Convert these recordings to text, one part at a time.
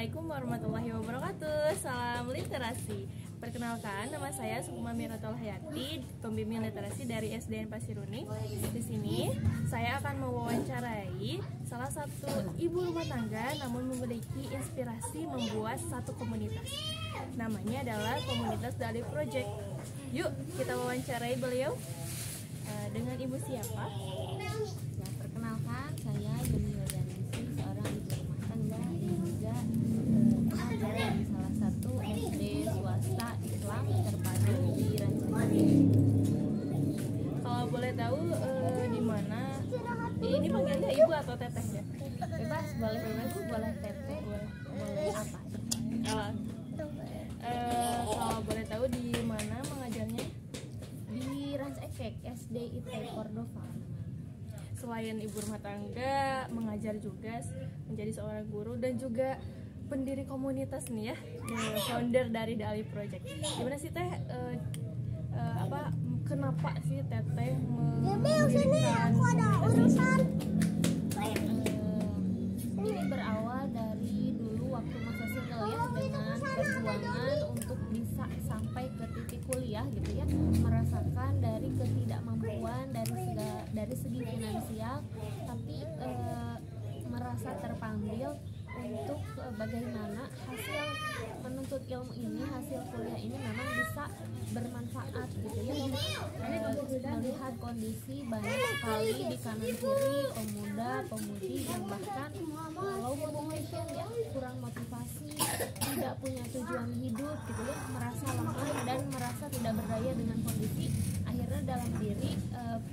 Assalamualaikum warahmatullahi wabarakatuh. Salam literasi. Perkenalkan, nama saya Sukma Miratul Hayati, pembimbing literasi dari SDN Pasiruni. Di sini saya akan mewawancarai salah satu ibu rumah tangga namun memiliki inspirasi membuat satu komunitas. Namanya adalah komunitas Dali Project. Yuk kita wawancarai beliau. Dengan ibu siapa? Ya, perkenalkan saya Yuni Yordanisi, seorang ibu rumah tangga yang juga pengajar di salah satu SD swasta Islam terpadu di Rancaikek. Kalau boleh tahu di mana? Ini panggilnya ibu atau teteh ya? Bebas, boleh ibu, boleh teteh, boleh apa? Kalau boleh tahu di mana mengajarnya? Di Rancaikek, SD IT Cordova. Selain ibu rumah tangga, mengajar juga, menjadi seorang guru dan juga pendiri komunitas nih ya, founder dari Dali Project. Gimana sih teh? Kenapa sih teteh mendirikan komunitas ini? Ini berawal dari dulu waktu masa single ya, dengan perjuangan untuk bisa sampai ke titik kuliah gitu ya, merasakan dari ketidakmampuan dari segi finansial, tapi merasa terpanggil untuk bagaimana hasil menuntut ilmu ini, hasil kuliah ini memang bisa bermanfaat gitu ya. Melihat kondisi banyak sekali di kanan kiri pemuda-pemudi yang bahkan kalau mungkin ya kurang motivasi, tidak punya tujuan hidup gitu ya, merasa lemah dan merasa tidak berdaya dengan kondisi. Akhirnya dalam diri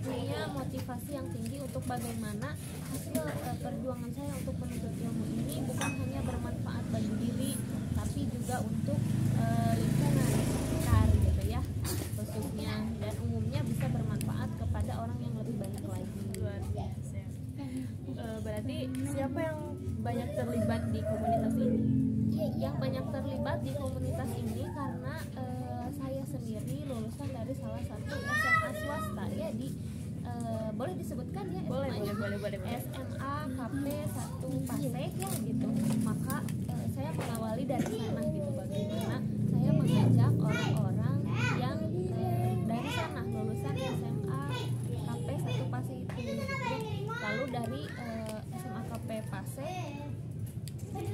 punya motivasi yang tinggi untuk bagaimana hasil perjuangan saya untuk menuntut ilmu ini bukan hanya bermanfaat bagi diri, tapi juga untuk lingkungan sekitar gitu ya, khususnya dan umumnya bisa bermanfaat kepada orang yang lebih banyak lagi. Luar biasa. Berarti siapa yang banyak terlibat di komunitas ini? Yang banyak terlibat di komunitas ini karena saya sendiri lulusan dari salah satu SMA swasta ya, di boleh disebutkan ya, Boleh. SMA KP 1 Pasek ya gitu. Maka saya mengawali dari sana gitu, bagaimana saya mengajak orang-orang yang dari sana lulusan SMA KP 1 Pasek itu gitu. Lalu dari SMA KP Pasek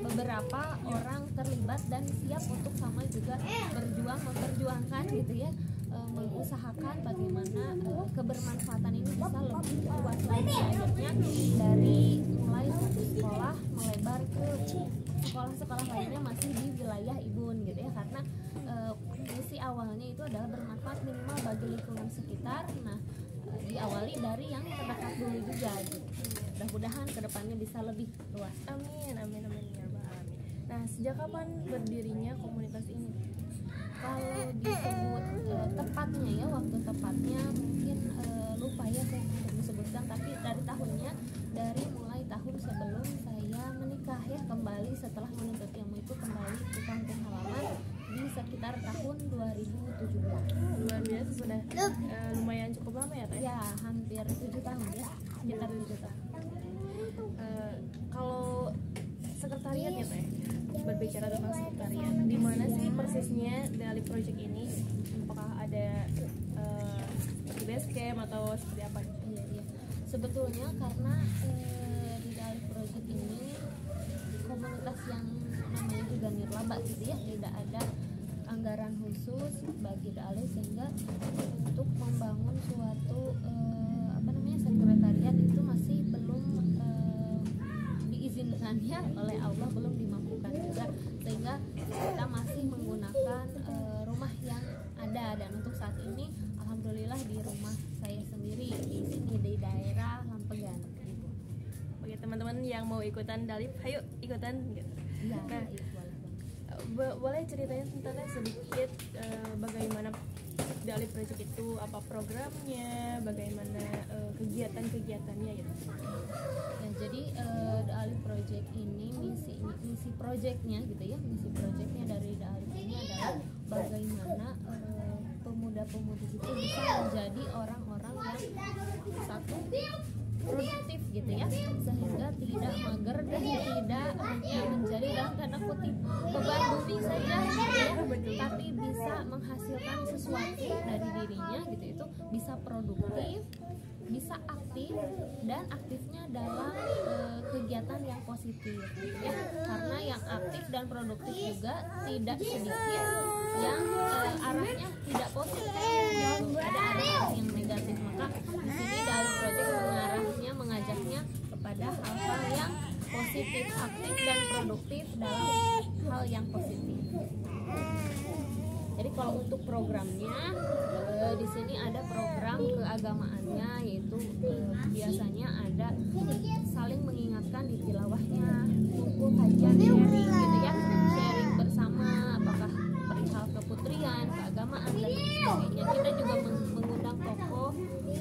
beberapa orang terlibat dan siap untuk sama juga memperjuangkan gitu ya, mengusahakan bagaimana kebermanfaatan ini bisa lebih luas lagi. Akhirnya dari mulai satu sekolah melebar ke sekolah-sekolah lainnya masih di wilayah Ibun gitu ya, karena misi awalnya itu adalah bermanfaat minimal bagi lingkungan sekitar. Nah, diawali dari yang terdekat dulu juga gitu. Mudah-mudahan kedepannya bisa lebih luas. Amin ya Rabbal alamin. Nah, sejak kapan berdirinya komunitas ini? Kalau disebut tepatnya ya, waktu tepatnya mungkin lupa ya saya untuk disebutkan, tapi dari tahunnya dari mulai tahun sebelum saya menikah ya, kembali setelah menuntut ilmu itu kembali ke kampung halaman di sekitar tahun 2017. Luar biasa, sudah lumayan cukup lama ya teh? Ya, hampir 7 tahun ya, sekitar 7 tahun. Kalau sekretariat ya teh, berbicara tentang sekretariat, di mana sih persisnya Dali Project ini? Apakah ada seperti base camp atau seperti apa? Iya. Sebetulnya karena di Dali Project ini komunitas yang namanya juga nirlaba gitu ya, tidak ada anggaran khusus bagi Dali, sehingga untuk membangun suatu sekretariat itu masih belum diizinkannya oleh Allah, belum dimampukan juga, sehingga kita masih menggunakan rumah yang ada. Dan untuk saat ini alhamdulillah di rumah saya sendiri di sini di daerah Lampegan. Bagi teman-teman yang mau ikutan Dali, ayo ikutan gitu. Ya, Nah, boleh ceritain tentang sedikit bagaimana Dali Project itu, apa programnya, bagaimana kegiatan-kegiatannya gitu. Ya, jadi Dali Project ini misi projectnya gitu ya, misi projectnya dari Dali ini adalah bagaimana pemuda-pemudi itu bisa menjadi orang-orang yang satu produktif gitu ya, sehingga tidak mager dan tidak hanya menjadi dalam tanda kutip beban bumi saja gitu ya, tapi bisa menghasilkan sesuatu dari dirinya gitu, itu bisa produktif, bisa aktif, dan aktifnya dalam kegiatan yang positif gitu ya, karena yang aktif dan produktif juga tidak sedikit yang arahnya tidak positif gitu. Ada arah yang negatif, maka di sini dari project mengajaknya kepada hal-hal yang positif, aktif dan produktif dalam hal yang positif. Jadi kalau untuk programnya di sini ada program keagamaannya, yaitu biasanya ada saling mengingatkan di tilawahnya, buku kajian sharing gitu ya, sharing bersama apakah perihal keputrian, keagamaan dan sebagainya. Kita juga mengundang tokoh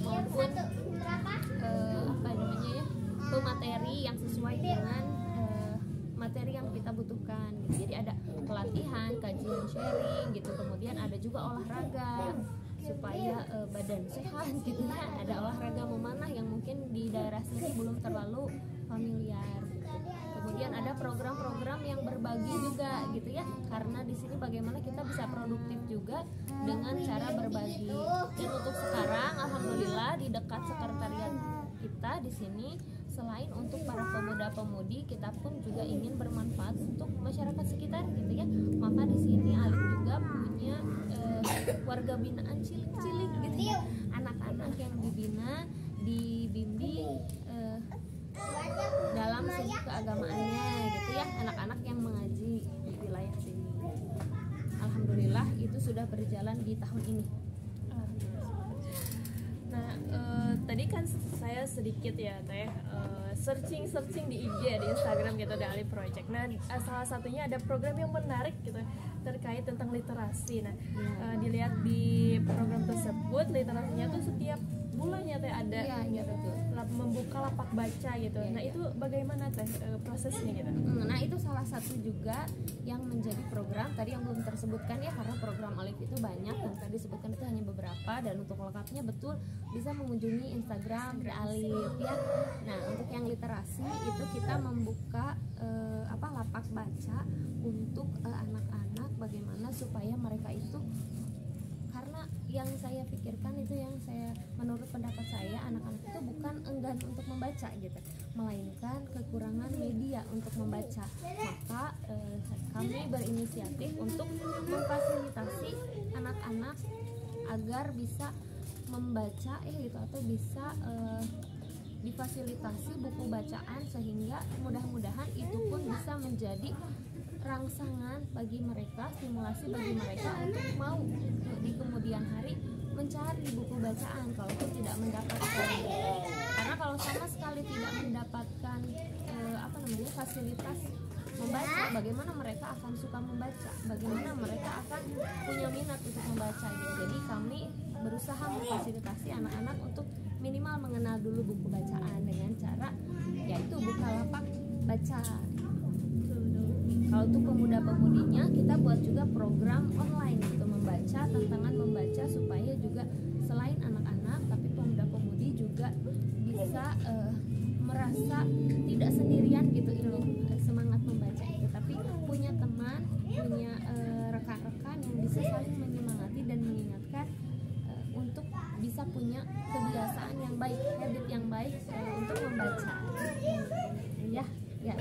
maupun pemateri yang sesuai dengan materi yang kita butuhkan gitu. Jadi ada pelatihan, kajian sharing gitu, kemudian ada juga olahraga supaya badan sehat gitu ya. Ada olahraga memanah yang mungkin di daerah sini belum terlalu familiar. Kemudian ada program-program yang berbagi juga gitu ya, karena di sini bagaimana kita bisa produktif juga dengan cara berbagi. Dan untuk sekarang alhamdulillah di dekat sekretariat kita di sini, selain untuk para pemuda-pemudi, kita pun juga ingin bermanfaat untuk masyarakat sekitar gitu ya. Maka di sini Alif juga punya warga binaan cilik-cilik gitu ya, anak-anak yang dibina, dibimbing dalam segi keagamaannya gitu ya, anak-anak yang mengaji di wilayah sini. Alhamdulillah itu sudah berjalan di tahun ini. Nah, tadi kan saya sedikit ya teh searching di IG, di Instagram gitu, di Ali Project. Nah, salah satunya ada program yang menarik gitu terkait tentang literasi. Nah, dilihat di program tersebut literasinya tuh setiap bulannya teh ada gitu, membuka lapak baca gitu. Nah, itu bagaimana teh prosesnya gitu? Nah, itu salah satu juga yang menjadi program tadi yang belum tersebutkan ya, karena program Alif itu banyak dan tadi disebutkan itu hanya beberapa, dan untuk lengkapnya betul bisa mengunjungi Instagram Alif ya. Nah, untuk yang literasi itu kita membuka lapak baca untuk anak-anak, bagaimana supaya mereka itu, karena yang saya pikirkan itu, yang saya menurut pendapat saya, anak-anak itu bukan enggan untuk membaca gitu, melainkan kekurangan media untuk membaca. Maka kami berinisiatif untuk memfasilitasi anak-anak agar bisa membaca gitu, atau bisa difasilitasi buku bacaan, sehingga mudah-mudahan itu pun bisa menjadi rangsangan bagi mereka, stimulasi bagi mereka untuk mau di kemudian hari mencari buku bacaan kalau tidak mendapatkan. Karena kalau sama sekali tidak mendapatkan fasilitas membaca, bagaimana mereka akan suka membaca, bagaimana mereka akan punya minat untuk membaca gitu. Jadi kami berusaha memfasilitasi anak-anak untuk minimal mengenal dulu buku bacaan dengan cara yaitu buka lapak baca. Kalau untuk pemuda-pemudinya, kita buat juga program online gitu, membaca, tantangan membaca, supaya juga selain anak-anak tapi pemuda-pemudi juga bisa merasa tidak sendirian gitu semangat membaca itu, tapi punya teman, punya rekan-rekan yang bisa saling menyemangati dan mengingatkan untuk bisa punya kebiasaan yang baik, habit yang baik untuk membaca. Ya.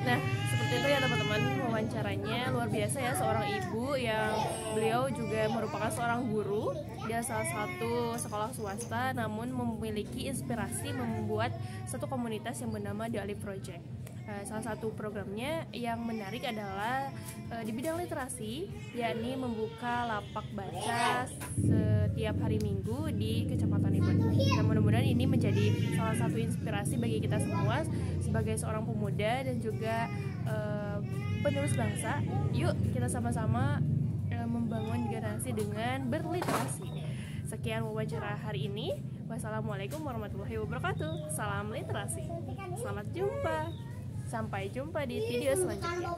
Nah, seperti itu ya teman-teman, wawancaranya luar biasa ya, seorang ibu yang beliau juga merupakan seorang guru di salah satu sekolah swasta, namun memiliki inspirasi membuat satu komunitas yang bernama The Ali Project. Salah satu programnya yang menarik adalah di bidang literasi, yakni membuka lapak baca setiap hari Minggu di Kecamatan Ibun. Dan mudah-mudahan ini menjadi salah satu inspirasi bagi kita semua sebagai seorang pemuda dan juga penerus bangsa. Yuk kita sama-sama membangun generasi dengan berliterasi. Sekian wawancara hari ini. Wassalamualaikum warahmatullahi wabarakatuh. Salam literasi. Selamat jumpa. Sampai jumpa di video selanjutnya.